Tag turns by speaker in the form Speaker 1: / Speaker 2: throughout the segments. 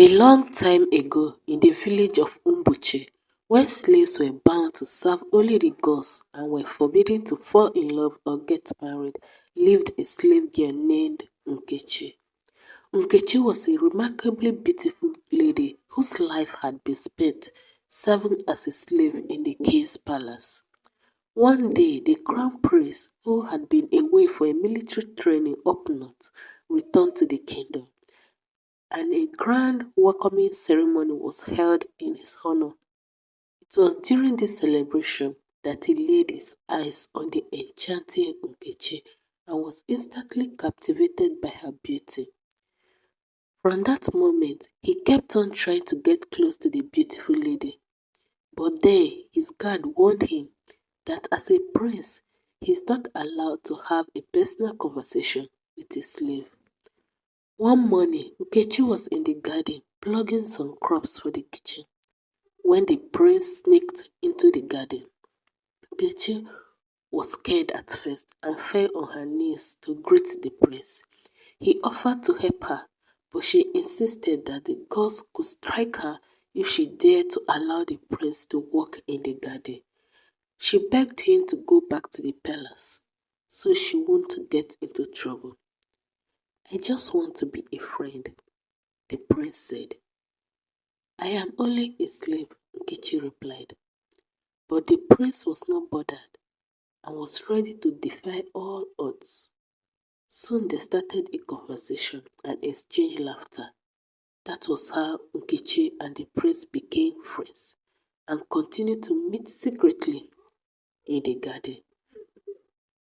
Speaker 1: A long time ago, in the village of Umbuche, where slaves were bound to serve only the gods and were forbidden to fall in love or get married, lived a slave girl named Nkechi. Nkechi was a remarkably beautiful lady whose life had been spent serving as a slave in the king's palace. One day, the crown prince, who had been away for a military training up north, returned to the kingdom, and a grand welcoming ceremony was held in his honor. It was during this celebration that he laid his eyes on the enchanting Nkechi and was instantly captivated by her beauty. From that moment, he kept on trying to get close to the beautiful lady. But then his guard warned him that as a prince, he is not allowed to have a personal conversation with a slave. One morning, Nkechi was in the garden plucking some crops for the kitchen when the prince sneaked into the garden. Nkechi was scared at first and fell on her knees to greet the prince. He offered to help her, but she insisted that the gods could strike her if she dared to allow the prince to walk in the garden. She begged him to go back to the palace so she wouldn't get into trouble. "I just want to be a friend," the prince said. "I am only a slave," Nkechi replied. But the prince was not bothered and was ready to defy all odds. Soon they started a conversation and exchanged laughter. That was how Nkechi and the prince became friends and continued to meet secretly in the garden.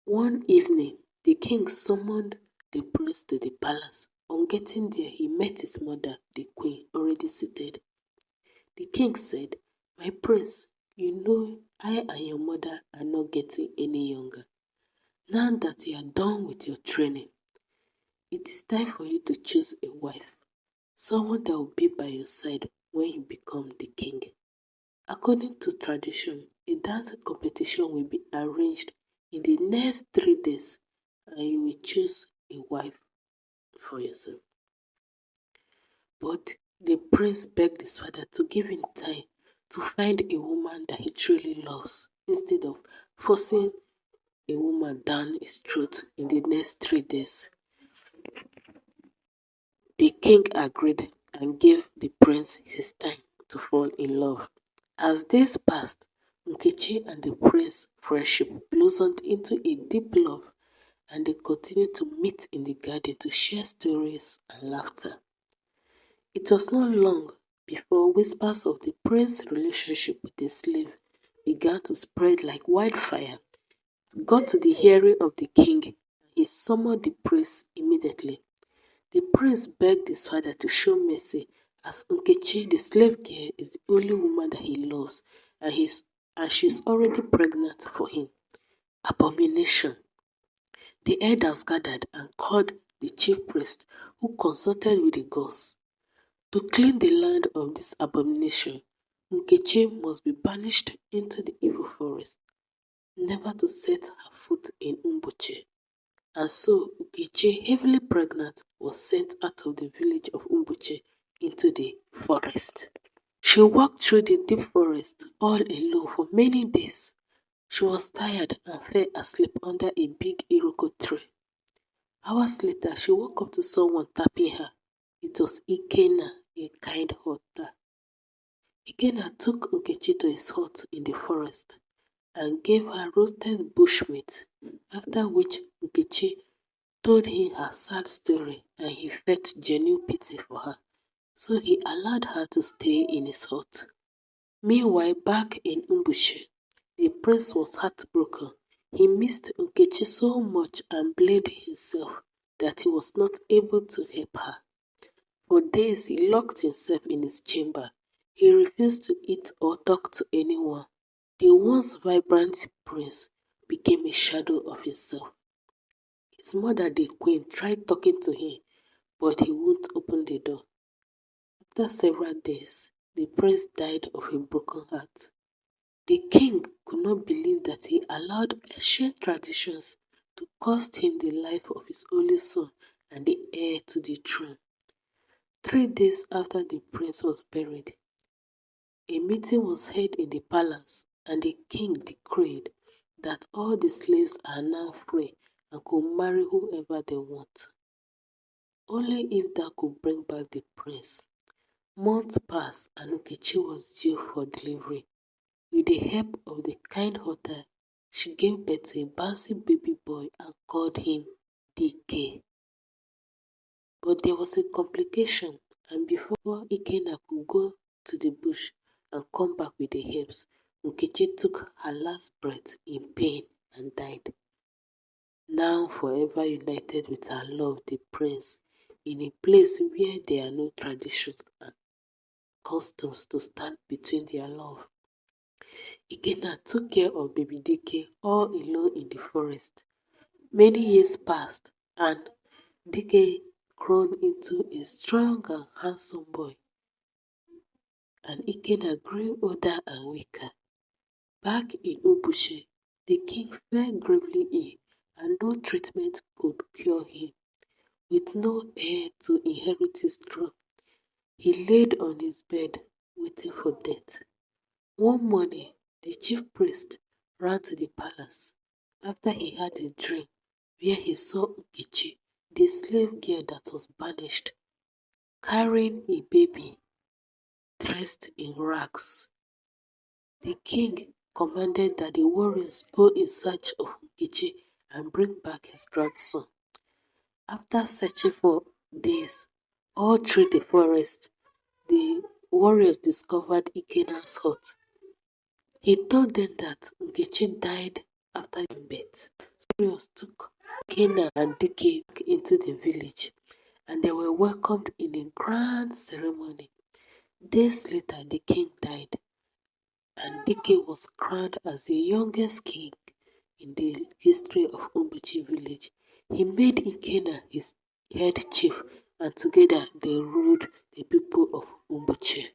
Speaker 1: One evening, the king summoned the prince to the palace. On getting there, he met his mother, the queen, already seated. The king said, "My prince, you know I and your mother are not getting any younger. Now that you are done with your training, it is time for you to choose a wife, someone that will be by your side when you become the king. According to tradition, a dancing competition will be arranged in the next 3 days, and you will choose a wife for yourself." But the prince begged his father to give him time to find a woman that he truly loves, instead of forcing a woman down his throat in the next 3 days. The king agreed and gave the prince his time to fall in love. As days passed, Nkechi and the prince's friendship blossomed into a deep love, and they continued to meet in the garden to share stories and laughter. It was not long before whispers of the prince's relationship with the slave began to spread like wildfire. It got to the hearing of the king, and he summoned the prince immediately. The prince begged his father to show mercy, as Nkechi, the slave girl, is the only woman that he loves, and she's already pregnant for him. Abomination! The elders gathered and called the chief priest, who consulted with the gods. To clean the land of this abomination, Nkechi must be banished into the evil forest, never to set her foot in Umbuche. And so Nkechi, heavily pregnant, was sent out of the village of Umbuche into the forest. She walked through the deep forest all alone for many days. She was tired and fell asleep under a big iroko tree. Hours later, she woke up to someone tapping her. It was Ikenna, a kind hunter. Ikenna took Nkechi to his hut in the forest and gave her roasted bushmeat, after which Nkechi told him her sad story and he felt genuine pity for her, so he allowed her to stay in his hut. Meanwhile, back in Umbushi, the prince was heartbroken. He missed Nkechi so much and blamed himself that he was not able to help her. For days he locked himself in his chamber. He refused to eat or talk to anyone. The once vibrant prince became a shadow of himself. His mother, the queen, tried talking to him, but he wouldn't open the door. After several days, the prince died of a broken heart. The king could not believe that he allowed ancient traditions to cost him the life of his only son and the heir to the throne. 3 days after the prince was buried, a meeting was held in the palace, and the king decreed that all the slaves are now free and could marry whoever they want, only if that could bring back the prince. Months passed, and Nkechi was due for delivery. With the help of the kind hotel, she gave birth to a bouncy baby boy and called him DK. But there was a complication, and before Ikenna could go to the bush and come back with the herbs, Nkechi took her last breath in pain and died. Now forever united with her love, the prince, in a place where there are no traditions and customs to stand between their love. Ikenna took care of baby Dike all alone in the forest. Many years passed, and Dike grown into a strong and handsome boy, and Ikenna grew older and weaker. Back in Ubuche, the king fell gravely ill, and no treatment could cure him. With no heir to inherit his throne, he laid on his bed, waiting for death. One morning, the chief priest ran to the palace after he had a dream where he saw Nkechi, the slave girl that was banished, carrying a baby dressed in rags. The king commanded that the warriors go in search of Nkechi and bring back his grandson. After searching for days all through the forest, the warriors discovered Ikenna's hut. He told them that Nkechi died after giving birth. Warriors took Ikenna and Dike into the village, and they were welcomed in a grand ceremony. Days later, the king died, and Dike was crowned as the youngest king in the history of Umbuchi village. He made Ikenna his head chief, and together they ruled the people of Umbuchi.